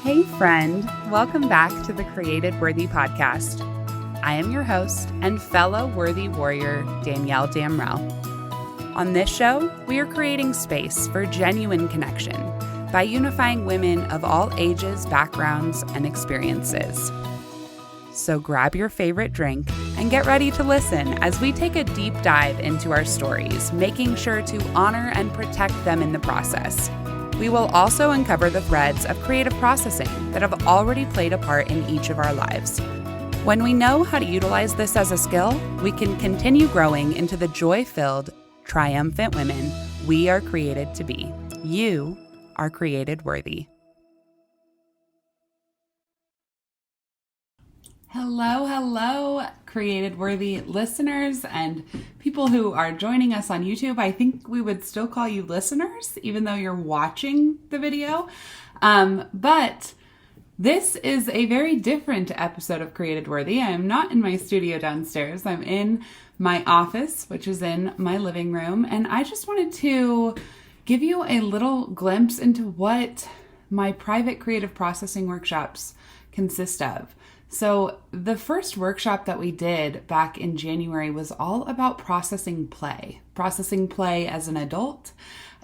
Hey friend, welcome back to the Created Worthy podcast. I am your host and fellow worthy warrior, Danielle Damrell. On this show, we are creating space for genuine connection by unifying women of all ages, backgrounds, and experiences. So grab your favorite drink and get ready to listen as we take a deep dive into our stories, making sure to honor and protect them in the process. We will also uncover the threads of creative processing that have already played a part in each of our lives. When we know how to utilize this as a skill, we can continue growing into the joy-filled, triumphant women we are created to be. You are created worthy. Hello, Created Worthy listeners and people who are joining us on YouTube. I think we would still call you listeners, even though you're watching the video. But this is a very different episode of Created Worthy. I am not in my studio downstairs. I'm in my office, which is in my living room. And I just wanted to give you a little glimpse into what my private creative processing workshops consist of. So the first workshop that we did back in January was all about processing play. Processing play as an adult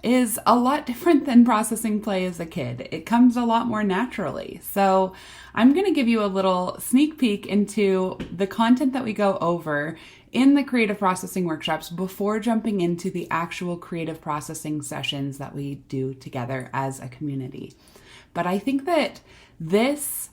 is a lot different than processing play as a kid. It comes a lot more naturally. So I'm going to give you a little sneak peek into the content that we go over in the creative processing workshops before jumping into the actual creative processing sessions that we do together as a community. But I think that this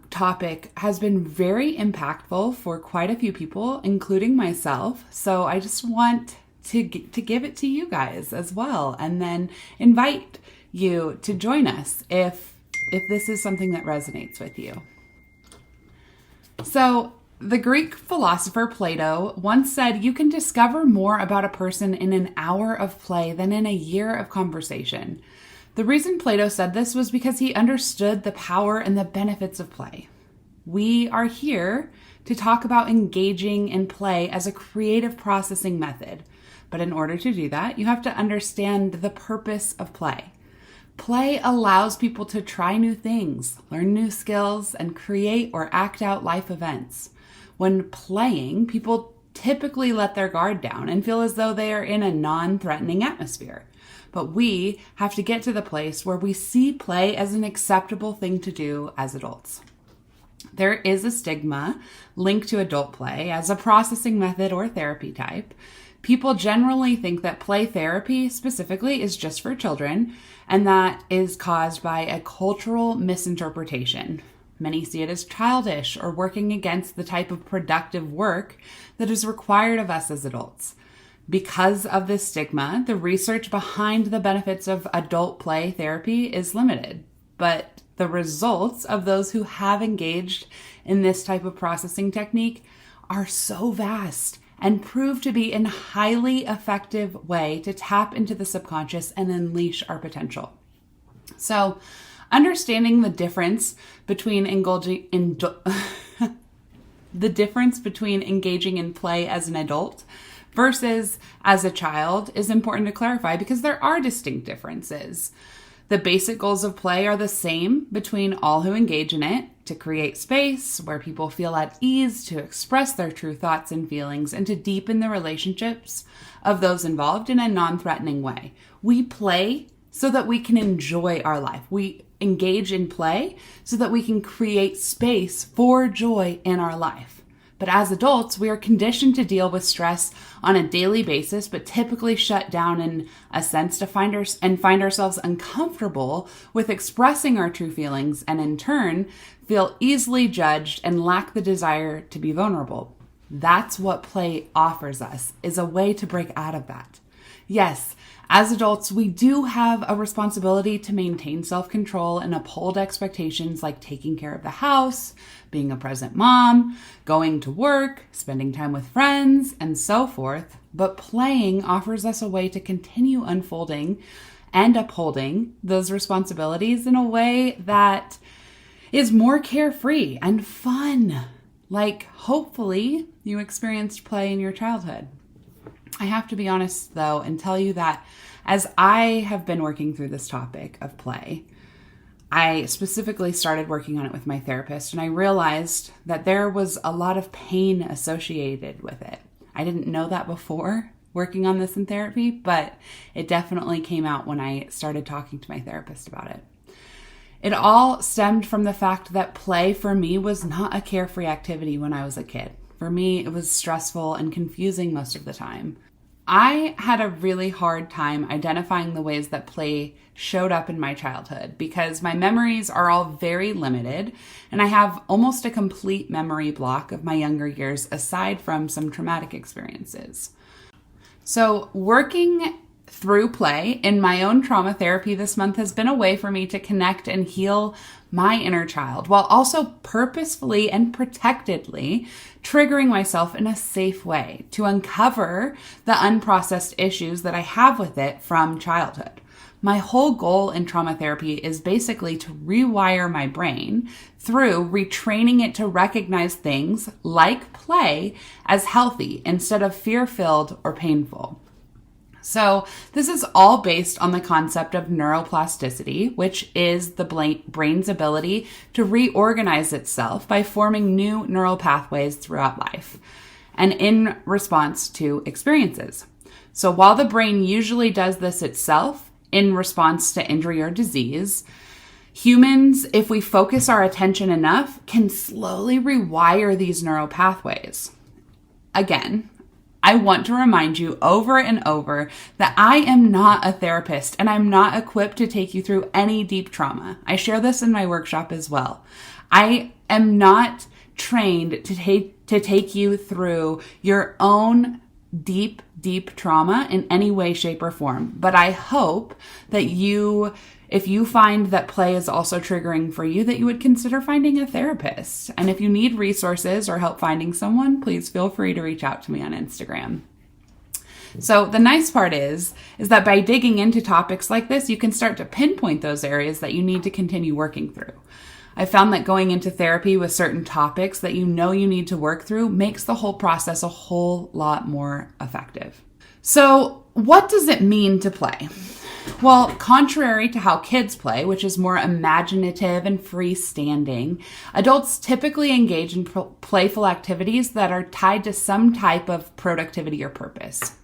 topic has been very impactful for quite a few people, including myself. So I just want to give it to you guys as well, and then invite you to join us if this is something that resonates with you. So the Greek philosopher Plato once said, "You can discover more about a person in an hour of play than in a year of conversation." The reason Plato said this was because he understood the power and the benefits of play. We are here to talk about engaging in play as a creative processing method. But in order to do that, you have to understand the purpose of play. Play allows people to try new things, learn new skills, and create or act out life events. When playing, people typically let their guard down and feel as though they are in a non-threatening atmosphere. But we have to get to the place where we see play as an acceptable thing to do as adults. There is a stigma linked to adult play as a processing method or therapy type. People generally think that play therapy specifically is just for children, and that is caused by a cultural misinterpretation. Many see it as childish or working against the type of productive work that is required of us as adults. Because of this stigma, the research behind the benefits of adult play therapy is limited, but the results of those who have engaged in this type of processing technique are so vast and prove to be a highly effective way to tap into the subconscious and unleash our potential. So, understanding the difference between engaging in play as an adult versus as a child is important to clarify because there are distinct differences. The basic goals of play are the same between all who engage in it: to create space where people feel at ease to express their true thoughts and feelings and to deepen the relationships of those involved in a non-threatening way. We play so that we can enjoy our life. We engage in play so that we can create space for joy in our life. But as adults, we are conditioned to deal with stress on a daily basis, but typically shut down in a sense to find ourselves uncomfortable with expressing our true feelings, and in turn, feel easily judged and lack the desire to be vulnerable. That's what play offers us, is a way to break out of that. Yes, as adults, we do have a responsibility to maintain self-control and uphold expectations like taking care of the house, being a present mom, going to work, spending time with friends, and so forth. But playing offers us a way to continue unfolding and upholding those responsibilities in a way that is more carefree and fun. Like, hopefully, you experienced play in your childhood. I have to be honest, though, and tell you that as I have been working through this topic of play, I specifically started working on it with my therapist, and I realized that there was a lot of pain associated with it. I didn't know that before working on this in therapy, but it definitely came out when I started talking to my therapist about it. It all stemmed from the fact that play for me was not a carefree activity when I was a kid. For me, it was stressful and confusing most of the time. I had a really hard time identifying the ways that play showed up in my childhood because my memories are all very limited and I have almost a complete memory block of my younger years aside from some traumatic experiences. So working through play in my own trauma therapy this month has been a way for me to connect and heal my inner child while also purposefully and protectedly triggering myself in a safe way to uncover the unprocessed issues that I have with it from childhood. My whole goal in trauma therapy is basically to rewire my brain through retraining it to recognize things like play as healthy instead of fear-filled or painful. So this is all based on the concept of neuroplasticity, which is the brain's ability to reorganize itself by forming new neural pathways throughout life and in response to experiences. So while the brain usually does this itself in response to injury or disease, humans, if we focus our attention enough, can slowly rewire these neural pathways. Again, I want to remind you over and over that I am not a therapist and I'm not equipped to take you through any deep trauma. I share this in my workshop as well. I am not trained to take you through your own deep trauma in any way, shape, or form. But I hope that if you find that play is also triggering for you, that you would consider finding a therapist. And if you need resources or help finding someone, please feel free to reach out to me on Instagram. So the nice part is that by digging into topics like this, you can start to pinpoint those areas that you need to continue working through. I found that going into therapy with certain topics that you know you need to work through makes the whole process a whole lot more effective. So what does it mean to play? Well, contrary to how kids play, which is more imaginative and freestanding, adults typically engage in playful activities that are tied to some type of productivity or purpose.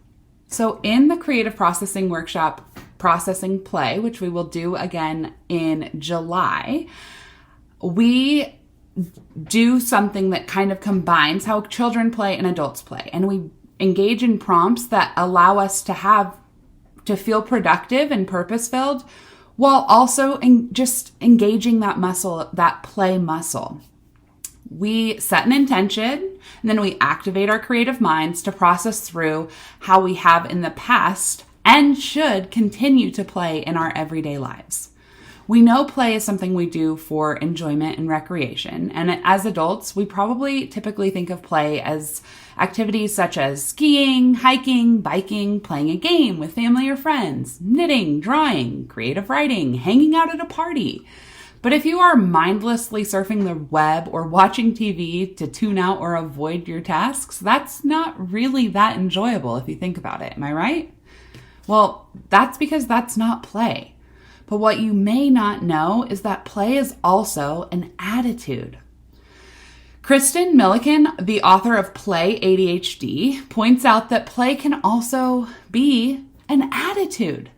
So in the creative processing workshop, Processing Play, which we will do again in July, we do something that kind of combines how children play and adults play. And we engage in prompts that allow us to feel productive and purpose-filled while also just engaging that muscle, that play muscle. We set an intention and then we activate our creative minds to process through how we have in the past and should continue to play in our everyday lives. We know play is something we do for enjoyment and recreation. And as adults, we probably typically think of play as activities such as skiing, hiking, biking, playing a game with family or friends, knitting, drawing, creative writing, hanging out at a party. But if you are mindlessly surfing the web or watching TV to tune out or avoid your tasks, that's not really that enjoyable if you think about it. Am I right? Well, that's because that's not play. But what you may not know is that play is also an attitude. Kristen Milliken, the author of Play ADHD, points out that play can also be an attitude.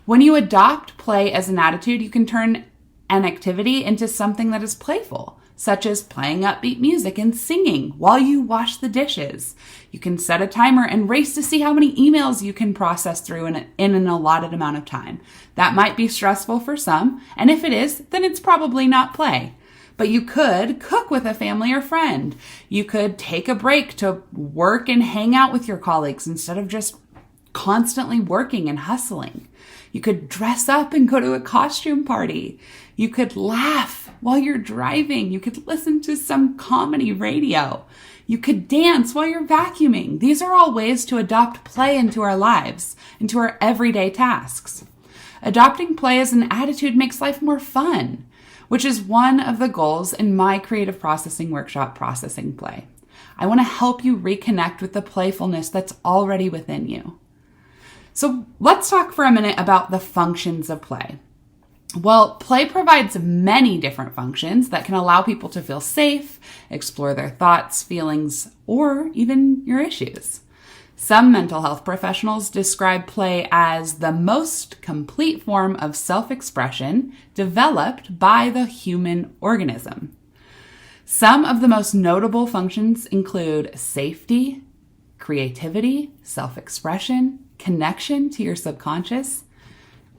When you adopt play as an attitude, you can turn an activity into something that is playful, such as playing upbeat music and singing while you wash the dishes. You can set a timer and race to see how many emails you can process through in an allotted amount of time. That might be stressful for some, and if it is, then it's probably not play. But you could cook with a family or friend. You could take a break to work and hang out with your colleagues instead of just constantly working and hustling. You could dress up and go to a costume party. You could laugh while you're driving. You could listen to some comedy radio. You could dance while you're vacuuming. These are all ways to adopt play into our lives, into our everyday tasks. Adopting play as an attitude makes life more fun, which is one of the goals in my creative processing workshop, Processing Play. I want to help you reconnect with the playfulness that's already within you. So let's talk for a minute about the functions of play. Well, play provides many different functions that can allow people to feel safe, explore their thoughts, feelings, or even your issues. Some mental health professionals describe play as the most complete form of self-expression developed by the human organism. Some of the most notable functions include safety, creativity, self-expression, connection to your subconscious,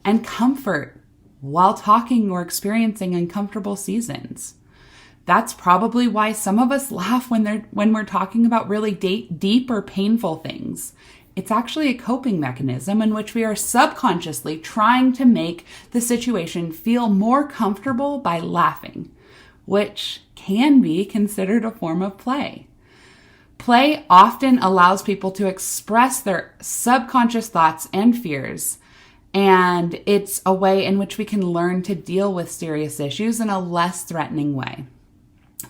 and comfort while talking or experiencing uncomfortable seasons. That's probably why some of us laugh when we're talking about really deep or painful things. It's actually a coping mechanism in which we are subconsciously trying to make the situation feel more comfortable by laughing, which can be considered a form of play. Play often allows people to express their subconscious thoughts and fears, and it's a way in which we can learn to deal with serious issues in a less threatening way.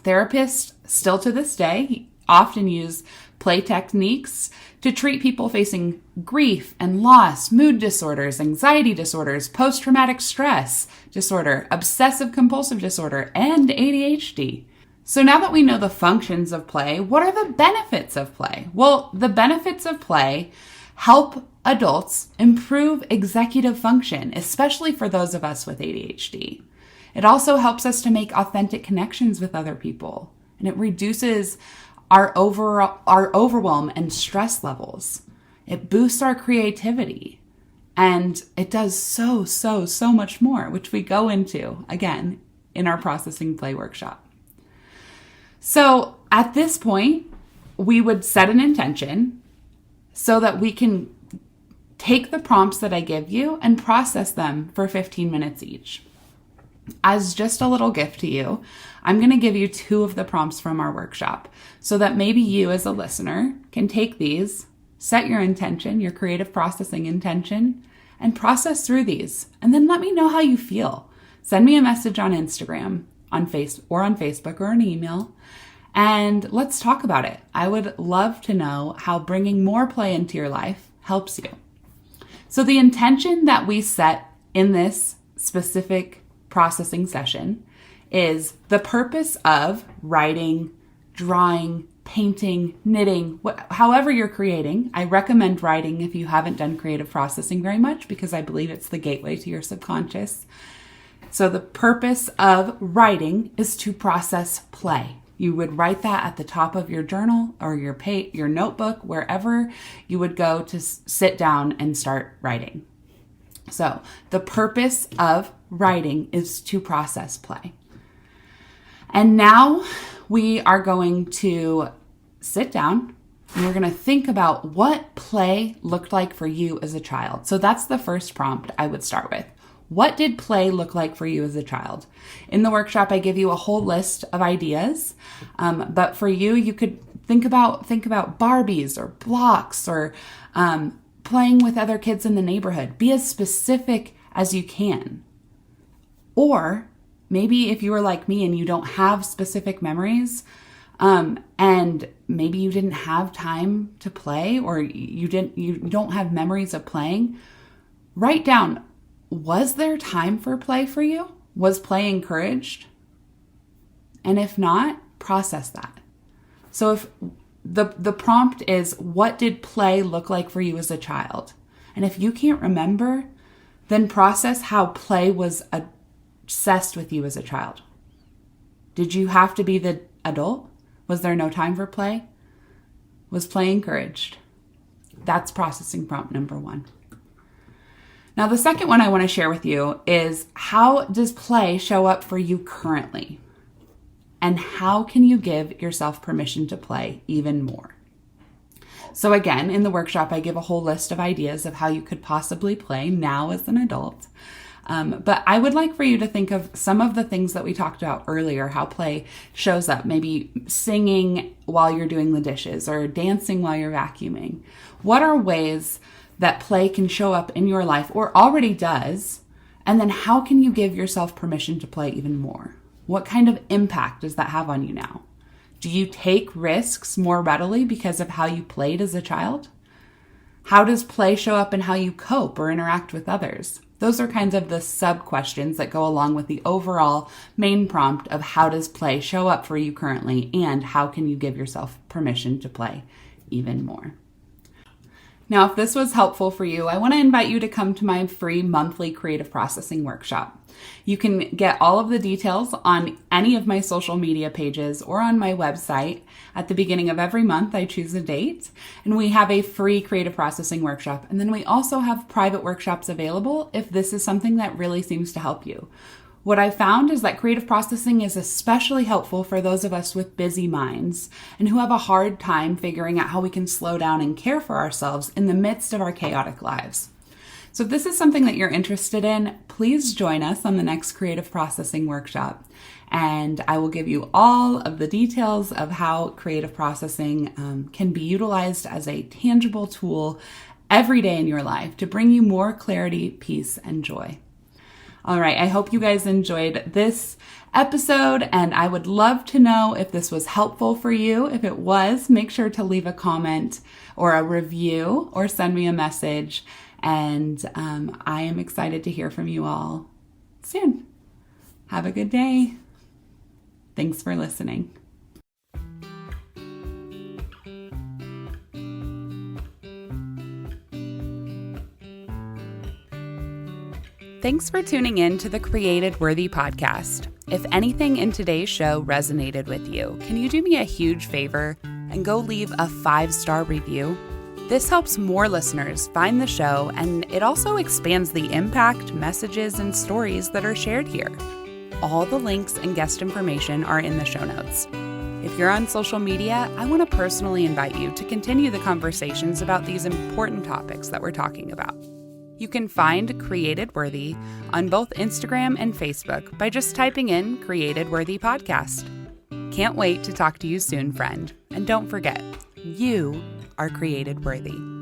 Therapists, still to this day, often use play techniques to treat people facing grief and loss, mood disorders, anxiety disorders, post-traumatic stress disorder, obsessive-compulsive disorder, and ADHD. So now that we know the functions of play, what are the benefits of play? Well, the benefits of play help adults improve executive function, especially for those of us with ADHD. It also helps us to make authentic connections with other people, and it reduces our overwhelm and stress levels. It boosts our creativity, and it does so much more, which we go into, again, in our processing play workshop. So at this point, we would set an intention so that we can take the prompts that I give you and process them for 15 minutes each. As just a little gift to you, I'm going to give you 2 of the prompts from our workshop so that maybe you as a listener can take these, set your intention, your creative processing intention, and process through these. And then let me know how you feel. Send me a message on Instagram, on Facebook or an email, and let's talk about it. I would love to know how bringing more play into your life helps you. So the intention that we set in this specific processing session is the purpose of writing, drawing, painting, knitting, however you're creating. I recommend writing if you haven't done creative processing very much because I believe it's the gateway to your subconscious. So the purpose of writing is to process play. You would write that at the top of your journal or your notebook, wherever you would go to sit down and start writing. So the purpose of writing is to process play. And now we are going to sit down and we're going to think about what play looked like for you as a child. So that's the first prompt I would start with. What did play look like for you as a child? In the workshop, I give you a whole list of ideas, but for you, you could think about Barbies or blocks or playing with other kids in the neighborhood. Be as specific as you can. Or maybe if you were like me and you don't have specific memories, and maybe you didn't have time to play, or you don't have memories of playing, write down, was there time for play for you? Was play encouraged? And if not, process that. So if the prompt is, what did play look like for you as a child? And if you can't remember, then process how play was obsessed with you as a child. Did you have to be the adult? Was there no time for play? Was play encouraged? That's processing prompt number 1. Now, the second one I want to share with you is, how does play show up for you currently? And how can you give yourself permission to play even more? So again, in the workshop, I give a whole list of ideas of how you could possibly play now as an adult. But I would like for you to think of some of the things that we talked about earlier, how play shows up, maybe singing while you're doing the dishes or dancing while you're vacuuming. What are ways that play can show up in your life, or already does? And then how can you give yourself permission to play even more? What kind of impact does that have on you now? Do you take risks more readily because of how you played as a child? How does play show up in how you cope or interact with others? Those are kinds of the sub-questions that go along with the overall main prompt of how does play show up for you currently, and how can you give yourself permission to play even more. Now, if this was helpful for you, I want to invite you to come to my free monthly creative processing workshop. You can get all of the details on any of my social media pages or on my website. At the beginning of every month, I choose a date, and we have a free creative processing workshop. And then we also have private workshops available if this is something that really seems to help you. What I found is that creative processing is especially helpful for those of us with busy minds and who have a hard time figuring out how we can slow down and care for ourselves in the midst of our chaotic lives. So if this is something that you're interested in, please join us on the next creative processing workshop. And I will give you all of the details of how creative processing can be utilized as a tangible tool every day in your life to bring you more clarity, peace, and joy. All right, I hope you guys enjoyed this episode, and I would love to know if this was helpful for you. If it was, make sure to leave a comment or a review or send me a message, and I am excited to hear from you all soon. Have a good day. Thanks for listening. Thanks for tuning in to the Created Worthy podcast. If anything in today's show resonated with you, can you do me a huge favor and go leave a 5-star review? This helps more listeners find the show, and it also expands the impact, messages, and stories that are shared here. All the links and guest information are in the show notes. If you're on social media, I want to personally invite you to continue the conversations about these important topics that we're talking about. You can find Created Worthy on both Instagram and Facebook by just typing in Created Worthy Podcast. Can't wait to talk to you soon, friend. And don't forget, you are created worthy.